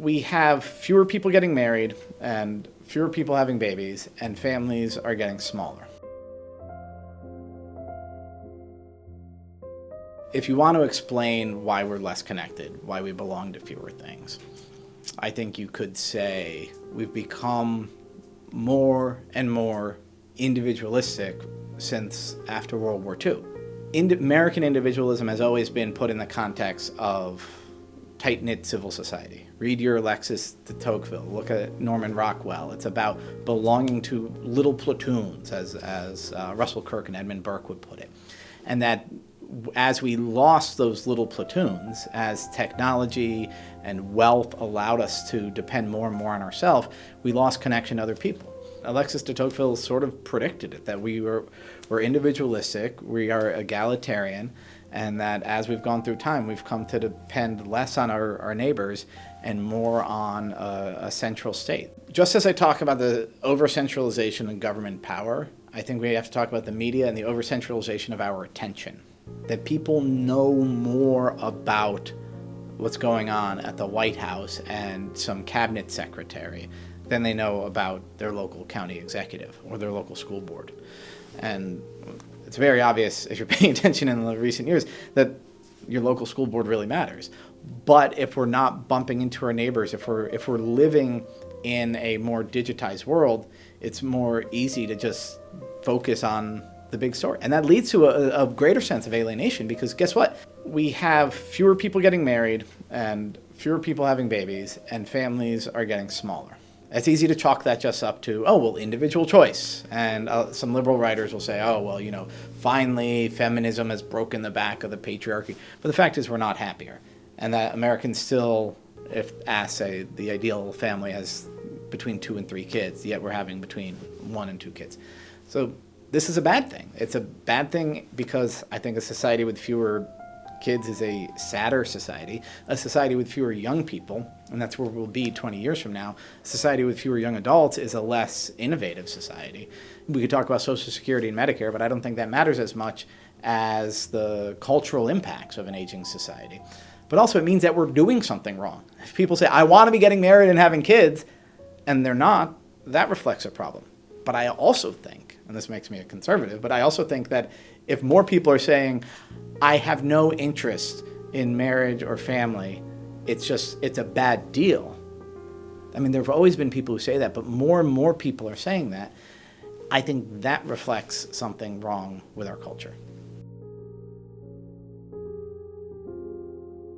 we have fewer people getting married and fewer people having babies, and families are getting smaller. If you want to explain why we're less connected, why we belong to fewer things, I think you could say we've become more and more individualistic since after World War II. American individualism has always been put in the context of tight-knit civil society. Read your Alexis de Tocqueville, look at Norman Rockwell. It's about belonging to little platoons, as Russell Kirk and Edmund Burke would put it. And that as we lost those little platoons, as technology and wealth allowed us to depend more and more on ourselves, we lost connection to other people. Alexis de Tocqueville sort of predicted it, that we're individualistic, we are egalitarian, and that as we've gone through time, we've come to depend less on our neighbors and more on a central state. Just as I talk about the over-centralization of government power, I think we have to talk about the media and the over-centralization of our attention. That people know more about what's going on at the White House and some cabinet secretary than they know about their local county executive or their local school board. And it's very obvious, if you're paying attention in the recent years, that your local school board really matters. But if we're not bumping into our neighbors, if we're living in a more digitized world, it's more easy to just focus on the big story. And that leads to a greater sense of alienation, because guess what? We have fewer people getting married and fewer people having babies, and families are getting smaller. It's easy to chalk that just up to, oh, well, individual choice. And some liberal writers will say, oh, well, finally feminism has broken the back of the patriarchy. But the fact is we're not happier. And that Americans still, if asked, say the ideal family has between 2 and 3 kids, yet we're having between 1 and 2 kids. So this is a bad thing. It's a bad thing because I think a society with fewer kids is a sadder society. A society with fewer young people, and that's where we'll be 20 years from now, a society with fewer young adults is a less innovative society. We could talk about Social Security and Medicare, but I don't think that matters as much as the cultural impacts of an aging society. But also it means that we're doing something wrong. If people say, I want to be getting married and having kids, and they're not, that reflects a problem. But I also think, and this makes me a conservative, but I also think that if more people are saying, I have no interest in marriage or family, it's a bad deal. I mean, there have always been people who say that, but more and more people are saying that. I think that reflects something wrong with our culture.